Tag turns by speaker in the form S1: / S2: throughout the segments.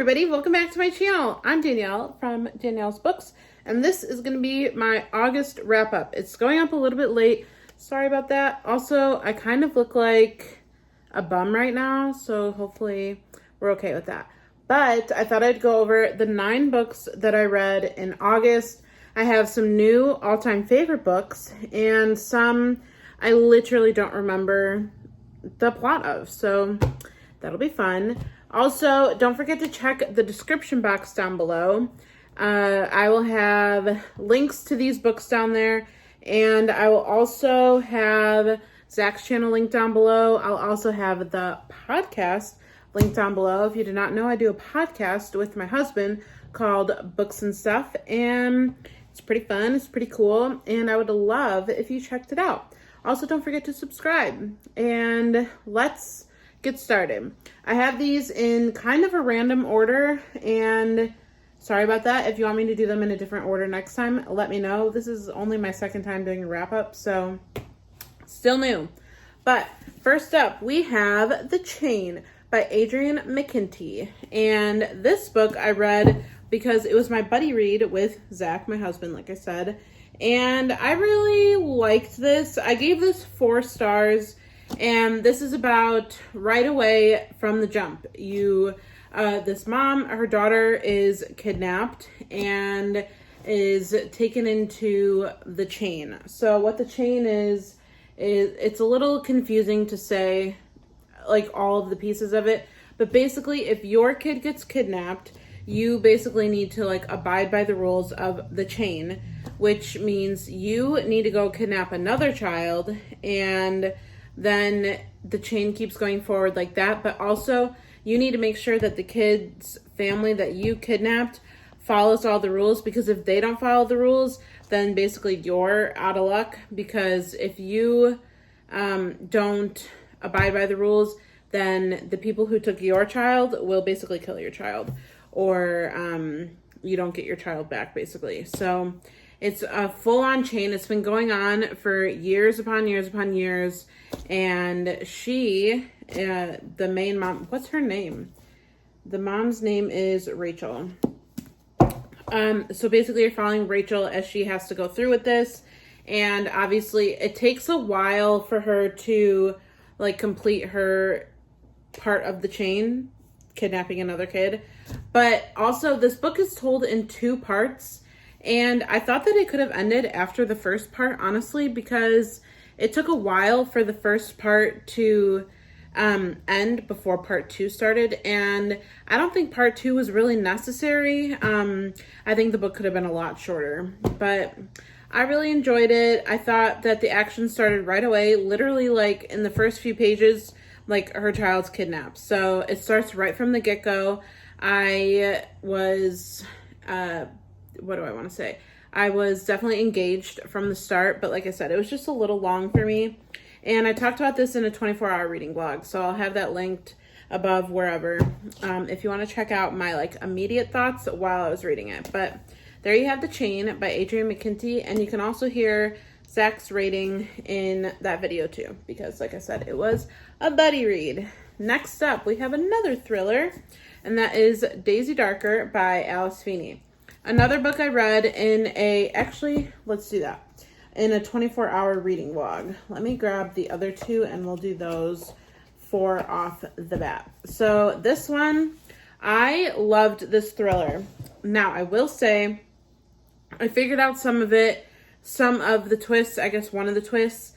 S1: everybody, welcome back to my channel. I'm Danielle from Danielle's Books, and this is going to be my August wrap-up. It's going up a little bit late. Sorry about that. Also, I kind of look like a bum right now, so hopefully we're okay with that. But I thought I'd go over the 9 books that I read in August. I have some new all-time favorite books, and some I literally don't remember the plot of, so that'll be fun. Also, don't forget to check the description box down below. I will have links to these books down there, and I will also have Zach's channel linked down below. I'll also have the podcast linked down below. If you did not know, I do a podcast with my husband called Books and Stuff, and it's pretty fun, it's pretty cool, and I would love if you checked it out. Also, don't forget to subscribe, and let's get started. I have these in kind of a random order, and sorry about that. If you want me to do them in a different order next time, let me know. This is only my second time doing a wrap-up, so still new. But first up, we have The Chain by Adrienne McKinty, and this book I read because it was my buddy read with Zach, my husband, like I said, and I really liked this. I gave this 4 stars. And this is about right away from the jump. This mom, her daughter is kidnapped and is taken into the chain. So what the chain is it's a little confusing to say, like, all of the pieces of it. But basically, if your kid gets kidnapped, you basically need to, like, abide by the rules of the chain, which means you need to go kidnap another child, and then the chain keeps going forward like that. But also, you need to make sure that the kid's family that you kidnapped follows all the rules, because if they don't follow the rules, then basically you're out of luck, because if you don't abide by the rules, then the people who took your child will basically kill your child, or you don't get your child back, basically. So it's a full-on chain. It's been going on for years upon years upon years. And she, the main mom, what's her name? The mom's name is Rachel. So basically you're following Rachel as she has to go through with this. And obviously it takes a while for her to, like, complete her part of the chain, kidnapping another kid. But also, this book is told in 2 parts. And I thought that it could have ended after the first part, honestly, because it took a while for the first part to end before part 2 started. And I don't think part 2 was really necessary. I think the book could have been a lot shorter. But I really enjoyed it. I thought that the action started right away. Literally, like, in the first few pages, like, her child's kidnapped. So it starts right from the get-go. I was... what do I want to say? I was definitely engaged from the start, but like I said, it was just a little long for me. And I talked about this in a 24-hour reading vlog, so I'll have that linked above wherever if you want to check out my, like, immediate thoughts while I was reading it. But there you have The Chain by Adrienne McKinty, and you can also hear Zach's rating in that video too, because like I said, it was a buddy read. Next up, we have another thriller, and that is Daisy Darker by Alice Feeney. Another book I read in let's do that, in a 24-hour reading vlog. Let me grab the other 2 and we'll do those 4 off the bat. So this one, I loved this thriller. Now, I will say, I figured out some of the twists, I guess one of the twists,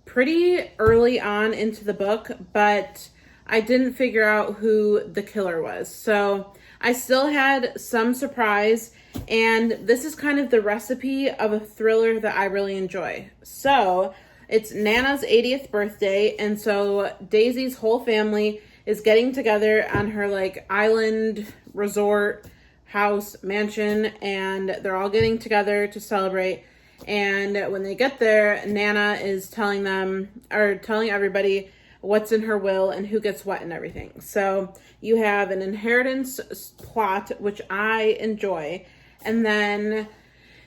S1: pretty early on into the book, but I didn't figure out who the killer was. So I still had some surprise, and this is kind of the recipe of a thriller that I really enjoy. So it's Nana's 80th birthday, and so Daisy's whole family is getting together on her, like, island resort house mansion, and they're all getting together to celebrate. And when they get there, Nana is telling everybody what's in her will and who gets what and everything. So you have an inheritance plot, which I enjoy. And then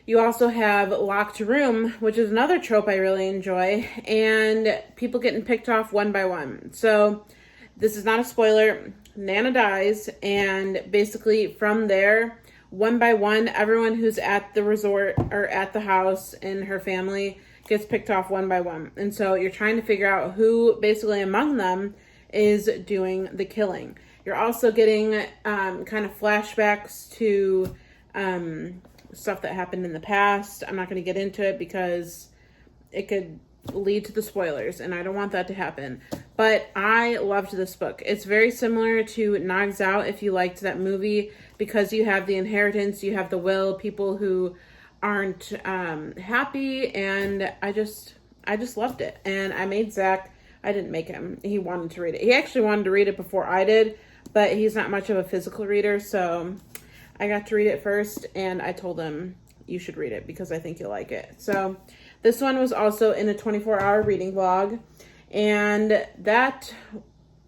S1: you also have locked room, which is another trope I really enjoy, and people getting picked off one by one. So this is not a spoiler. Nana dies, and basically from there, one by one, everyone who's at the resort or at the house in her family gets picked off one by one. And so you're trying to figure out who basically among them is doing the killing. You're also getting kind of flashbacks to stuff that happened in the past. I'm not going to get into it because it could lead to the spoilers, and I don't want that to happen. But I loved this book. It's very similar to Knives Out, if you liked that movie, because you have the inheritance, you have the will, people who aren't happy, and I just loved it. And I made Zach, I didn't make him, he wanted to read it. He actually wanted to read it before I did, but he's not much of a physical reader, so I got to read it first, and I told him, you should read it because I think you'll like it. So this one was also in a 24-hour reading vlog. And that,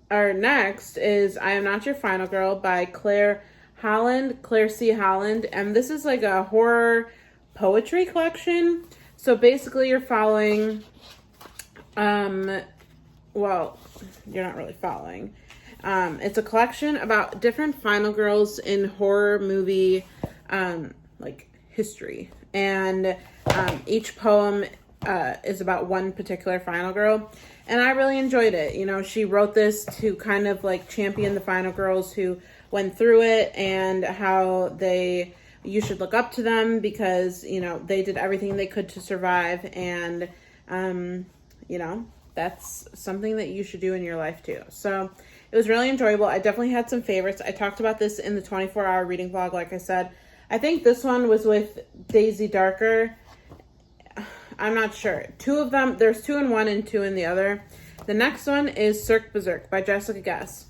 S1: our next is I Am Not Your Final Girl by Claire C. Holland. And this is like a horror poetry collection. So basically you're following, well, you're not really following. It's a collection about different final girls in horror movie, like history. And each poem is about one particular final girl. And I really enjoyed it. You know, she wrote this to kind of like champion the final girls who went through it, and how you should look up to them because, you know, they did everything they could to survive. And, you know, that's something that you should do in your life too. So it was really enjoyable. I definitely had some favorites. I talked about this in the 24-hour reading vlog, like I said. I think this one was with Daisy Darker. I'm not sure. Two of them, there's 2 in one and 2 in the other. The next one is Cirque Berserk by Jessica Guess.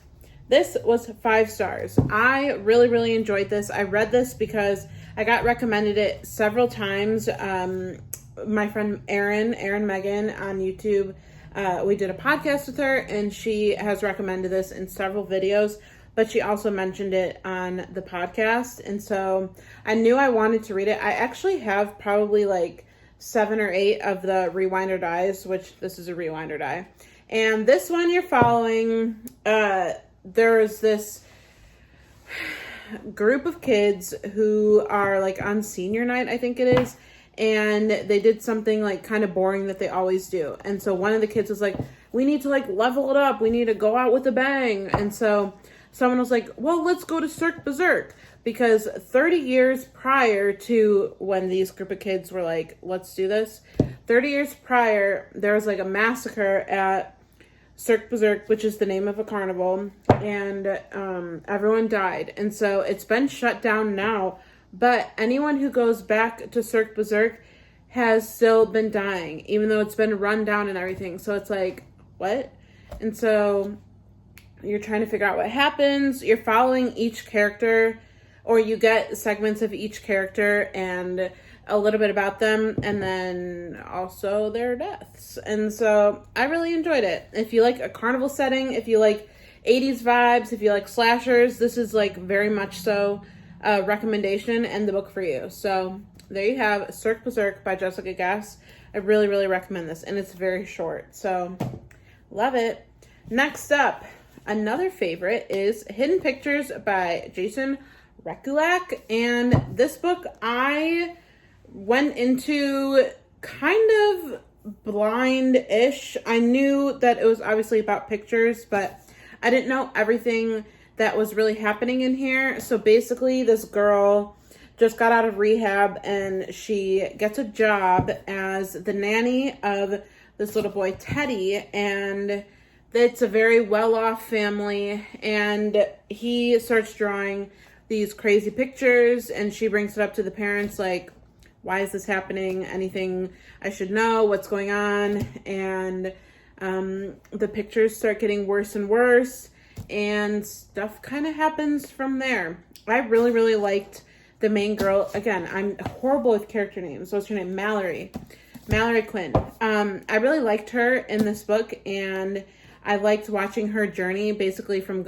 S1: This was 5 stars. I really, really enjoyed this. I read this because I got recommended it several times. My friend Erin Megan on YouTube, we did a podcast with her, and she has recommended this in several videos, but she also mentioned it on the podcast. And so I knew I wanted to read it. I actually have probably like 7 or 8 of the Rewind or Dies, which this is a Rewind or Die. And this one you're following, there's this group of kids who are like on senior night, I think it is. And they did something like kind of boring that they always do. And so one of the kids was like, we need to like level it up. We need to go out with a bang. And so someone was like, well, let's go to Cirque Berserk. Because 30 years prior to when these group of kids were like, let's do this, 30 years prior, there was like a massacre at Cirque Berserk, which is the name of a carnival, and everyone died. And so it's been shut down now, but anyone who goes back to Cirque Berserk has still been dying, even though it's been run down and everything. So it's like, what? And so you're trying to figure out what happens. You're following each character, or you get segments of each character and a little bit about them, and then also their deaths. And so I really enjoyed it. If you like a carnival setting, if you like 80s vibes, if you like slashers, this is like very much so a recommendation and the book for you. So there you have Cirque Berserk by Jessica Guess. I really, really recommend this, and it's very short. So love it. Next up, another favorite is Hidden Pictures by Jason Rekulak. And this book I went into kind of blind-ish. I knew that it was obviously about pictures, but I didn't know everything that was really happening in here. So basically this girl just got out of rehab, and she gets a job as the nanny of this little boy, Teddy, and it's a very well-off family, and he starts drawing these crazy pictures, and she brings it up to the parents like, why is this happening? Anything I should know? What's going on? And the pictures start getting worse and worse, and stuff kind of happens from there. I really, really liked the main girl. Again, I'm horrible with character names. What's her name? Mallory Quinn. I really liked her in this book, and I liked watching her journey, basically from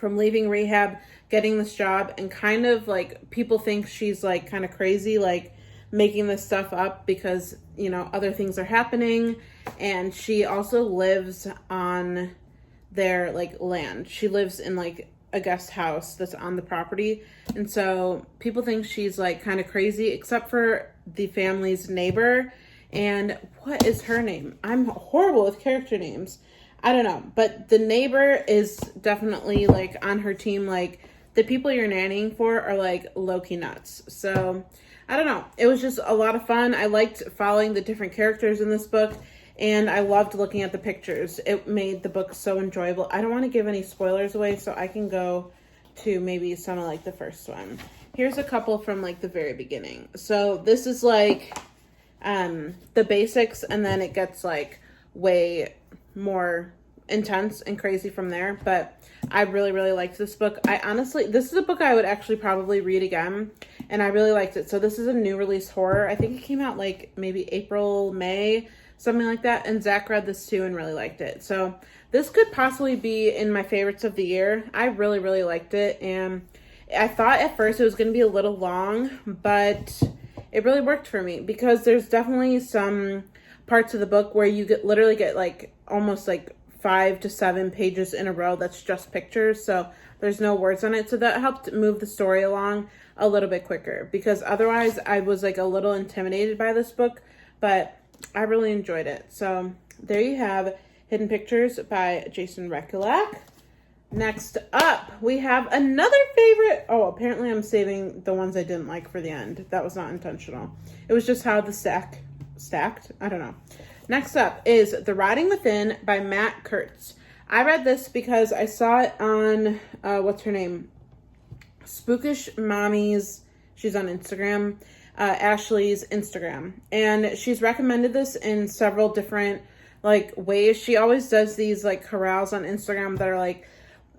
S1: leaving rehab, getting this job, and kind of like people think she's like kind of crazy, like making this stuff up because, you know, other things are happening. And she also lives on their like land. She lives in like a guest house that's on the property. And so people think she's like kind of crazy, except for the family's neighbor. And what is her name? I'm horrible with character names. I don't know. But the neighbor is definitely like on her team. Like the people you're nannying for are like low-key nuts. So I don't know. It was just a lot of fun. I liked following the different characters in this book. And I loved looking at the pictures. It made the book so enjoyable. I don't want to give any spoilers away, so I can go to maybe some of like the first one. Here's a couple from like the very beginning. So this is like the basics, and then it gets like way more intense and crazy from there. But I really, really liked this book. This is a book I would actually probably read again, and I really liked it. So this is a new release horror. I think it came out like maybe April, May, something like that. And Zach read this too and really liked it. So this could possibly be in my favorites of the year. I really, really liked it. And I thought at first it was going to be a little long, but it really worked for me because there's definitely some parts of the book where you literally get like almost like 5 to 7 pages in a row that's just pictures. So there's no words on it. So that helped move the story along a little bit quicker, because otherwise I was like a little intimidated by this book, but I really enjoyed it. So there you have Hidden Pictures by Jason Rekulak. Next up, we have another favorite. Oh, apparently I'm saving the ones I didn't like for the end. That was not intentional. It was just how the stacked. I don't know. Next up is The Rotting Within by Matt Kurtz. I read this because I saw it on, what's her name? Spookish Mommies. She's on Instagram. Ashley's Instagram, and she's recommended this in several different like ways. She always does these like corrals on Instagram that are like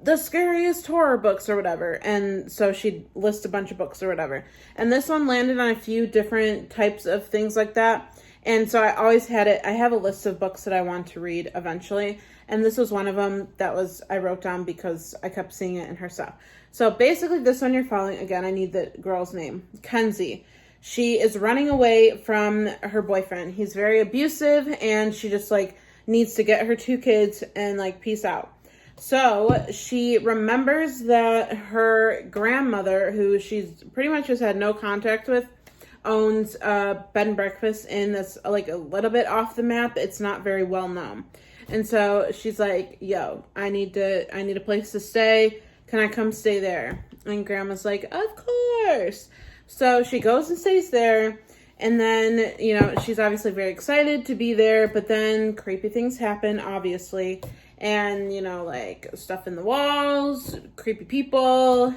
S1: the scariest horror books or whatever, and so she'd list a bunch of books or whatever, and this one landed on a few different types of things like that. And so I always had it. I have a list of books that I want to read eventually, and this was one of them that I wrote down because I kept seeing it in her stuff. So basically this one you're following, again, I need the girl's name, Kenzie. She is running away from her boyfriend. He's very abusive, and she just like needs to get her 2 kids and like peace out. So she remembers that her grandmother, who she's pretty much just had no contact with, owns a bed and breakfast in this like a little bit off the map. It's not very well known. And so she's like, yo, I need a place to stay. Can I come stay there? And grandma's like, of course. So she goes and stays there, and then, you know, she's obviously very excited to be there, but then creepy things happen, obviously, and, you know, like, stuff in the walls, creepy people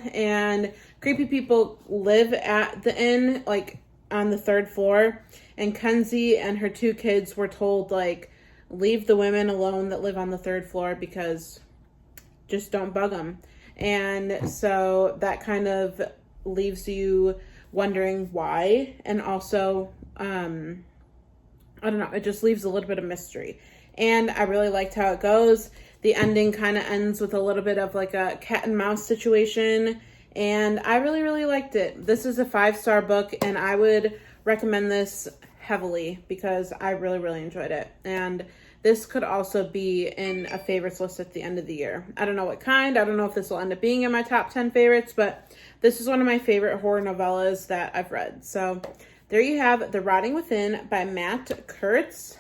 S1: live at the inn, like, on the 3rd floor, and Kenzie and her 2 kids were told, like, leave the women alone that live on the 3rd floor because just don't bug them. And so that kind of leaves you wondering why, and also I don't know, it just leaves a little bit of mystery. And I really liked how it goes. The ending kind of ends with a little bit of like a cat and mouse situation, and I really, really liked it. This is a 5-star book, and I would recommend this heavily because I really, really enjoyed it. And this could also be in a favorites list at the end of the year. I don't know what kind. I don't know if this will end up being in my top 10 favorites, but this is one of my favorite horror novellas that I've read. So there you have The Rotting Within by Matt Kurtz.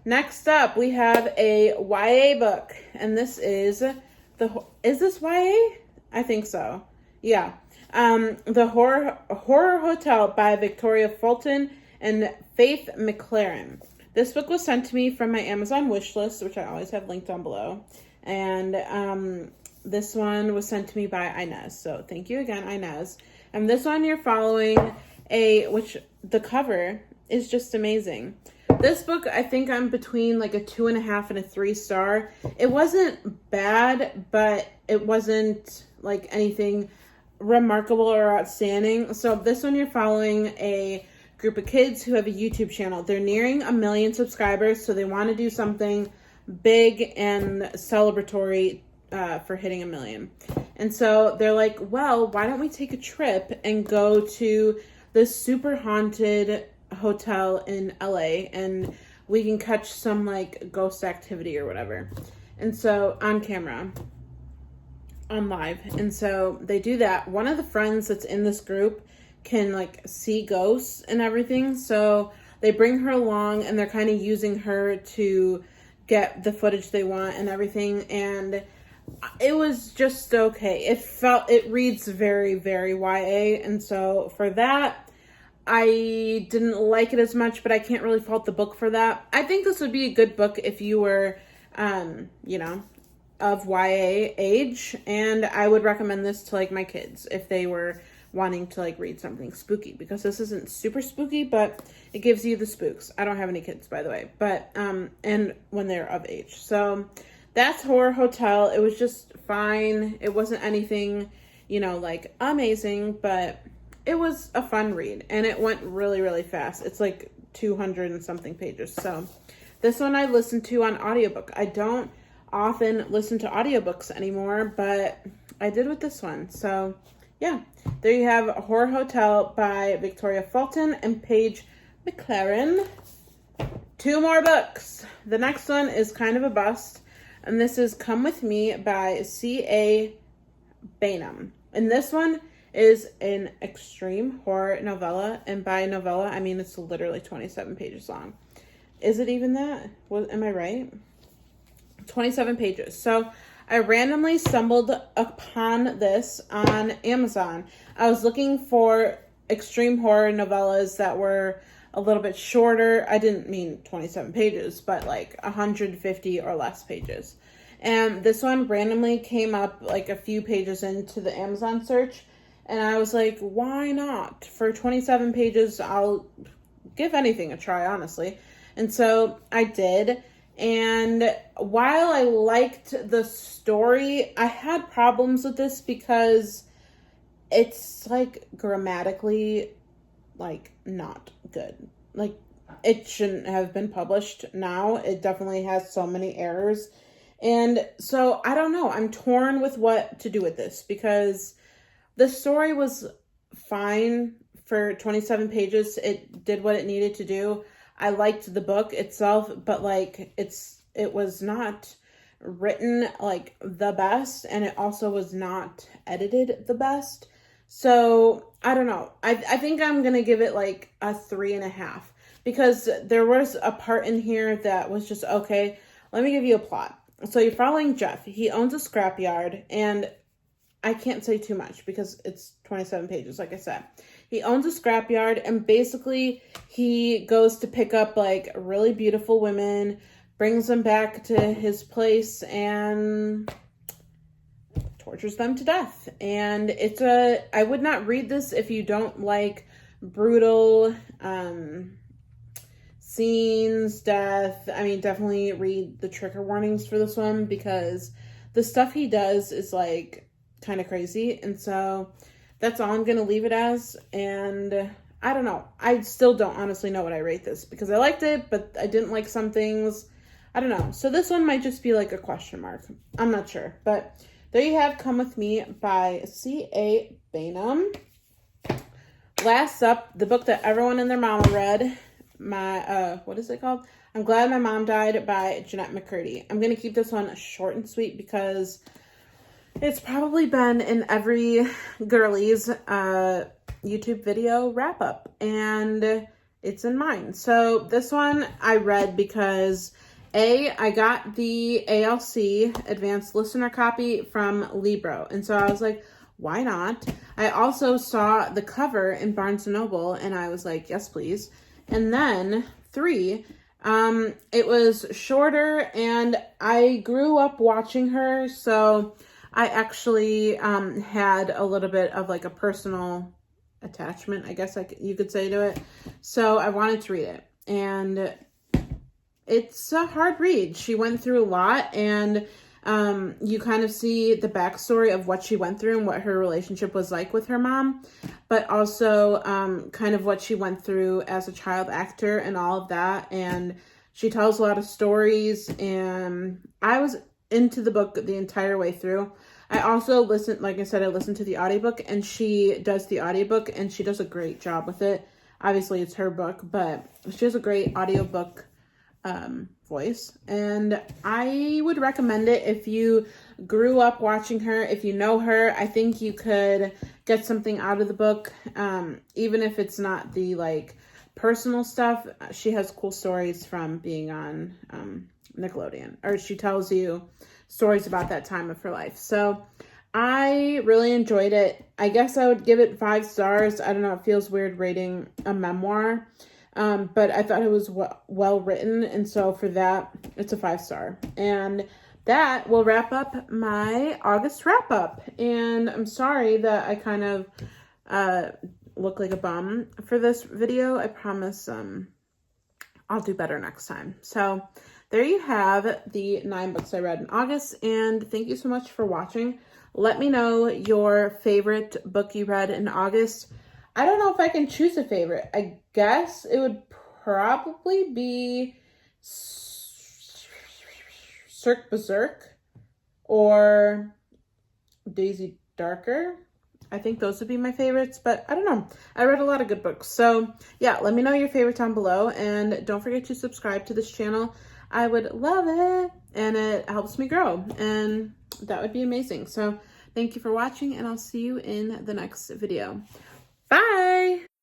S1: Next up, we have a YA book, and this is is this YA? I think so. Yeah. The Horror Hotel by Victoria Fulton and Faith McLaren. This book was sent to me from my Amazon wish list, which I always have linked down below. And this one was sent to me by Inez. So thank you again, Inez. And this one you're following which the cover is just amazing. This book, I think I'm between like a 2.5 and a 3-star. It wasn't bad, but it wasn't like anything remarkable or outstanding. So this one you're following a group of kids who have a YouTube channel. They're nearing 1 million subscribers, so they want to do something big and celebratory for hitting 1 million. And so they're like, well, why don't we take a trip and go to this super haunted hotel in LA, and we can catch some like ghost activity or whatever. And so on camera, on live. And so they do that. One of the friends that's in this group can like see ghosts and everything. So they bring her along and they're kind of using her to get the footage they want and everything. And it was just okay. It reads very, very YA. And so for that, I didn't like it as much, but I can't really fault the book for that. I think this would be a good book if you were, of YA age, and I would recommend this to like my kids if they were wanting to like read something spooky, because this isn't super spooky, but it gives you the spooks. I don't have any kids, by the way, but and when they're of age. So that's Horror Hotel. It was just fine. It wasn't anything, like amazing, but it was a fun read, and it went really, really fast. It's like 200 and something pages. So this one I listened to on audiobook. I don't often listen to audiobooks anymore, but I did with this one. So yeah, there you have Horror Hotel by Victoria Fulton and Paige McLaren. 2 more books. The next one is kind of a bust, and this is Come With Me by C.A. Bainham. And this one is an extreme horror novella, and by novella, I mean it's literally 27 pages long. Is it even that? Am I right? 27 pages. So I randomly stumbled upon this on Amazon. I was looking for extreme horror novellas that were a little bit shorter. I didn't mean 27 pages, but like 150 or less pages. And this one randomly came up like a few pages into the Amazon search. And I was like, why not? For 27 pages, I'll give anything a try, honestly. And so I did. And while I liked the story, I had problems with this because it's like grammatically like not good. Like it shouldn't have been published now. It definitely has so many errors. And so I don't know. I'm torn with what to do with this because the story was fine for 27 pages. It did what it needed to do. I liked the book itself, but like it was not written like the best, and it also was not edited the best. So I don't know. I think I'm gonna give it like a 3.5 because there was a part in here that was just okay. Let me give you a plot. So you're following Jeff. He owns a scrapyard, and I can't say too much because it's 27 pages, like I said. He owns a scrapyard, and basically he goes to pick up like really beautiful women, brings them back to his place, and tortures them to death. And I would not read this if you don't like brutal scenes, death. I mean, definitely read the trigger warnings for this one because the stuff he does is like kind of crazy. And so that's all I'm going to leave it as. And I don't know. I still don't honestly know what I rate this because I liked it, but I didn't like some things. I don't know. So this one might just be like a question mark. I'm not sure. But there you have Come With Me by C.A. Bainham. Last up, the book that everyone and their mama read. What is it called? I'm Glad My Mom Died by Jeanette McCurdy. I'm going to keep this one short and sweet because it's probably been in every girlie's YouTube video wrap up, and it's in mine. So this one I read because I got the ALC Advanced Listener Copy from Libro, and so I was like, why not? I also saw the cover in Barnes & Noble, and I was like, yes, please. And then 3, it was shorter, and I grew up watching her, so I actually had a little bit of like a personal attachment, I guess you could say, to it. So I wanted to read it. And it's a hard read. She went through a lot, and you kind of see the backstory of what she went through and what her relationship was like with her mom, but also kind of what she went through as a child actor and all of that. And she tells a lot of stories, and I was into the book the entire way through. I also listened, like I said, I listened to the audiobook, and she does the audiobook, and she does a great job with it. Obviously, it's her book, but she has a great audiobook voice, and I would recommend it if you grew up watching her. If you know her, I think you could get something out of the book, even if it's not the like personal stuff. She has cool stories from being on Nickelodeon, or she tells you stories about that time of her life. So I really enjoyed it. I guess I would give it 5 stars. I don't know, it feels weird rating a memoir. But I thought it was well written, and so for that, it's a 5 star. And that will wrap up my August wrap up. And I'm sorry that I kind of look like a bum for this video. I promise I'll do better next time. So there you have the 9 books I read in August, and thank you so much for watching. Let me know your favorite book you read in August. I don't know if I can choose a favorite. I guess it would probably be Cirque Berserk or Daisy Darker. I think those would be my favorites, but I don't know. I read a lot of good books. So yeah, let me know your favorite down below, and don't forget to subscribe to this channel. I would love it, and it helps me grow, and that would be amazing. So thank you for watching, and I'll see you in the next video. Bye!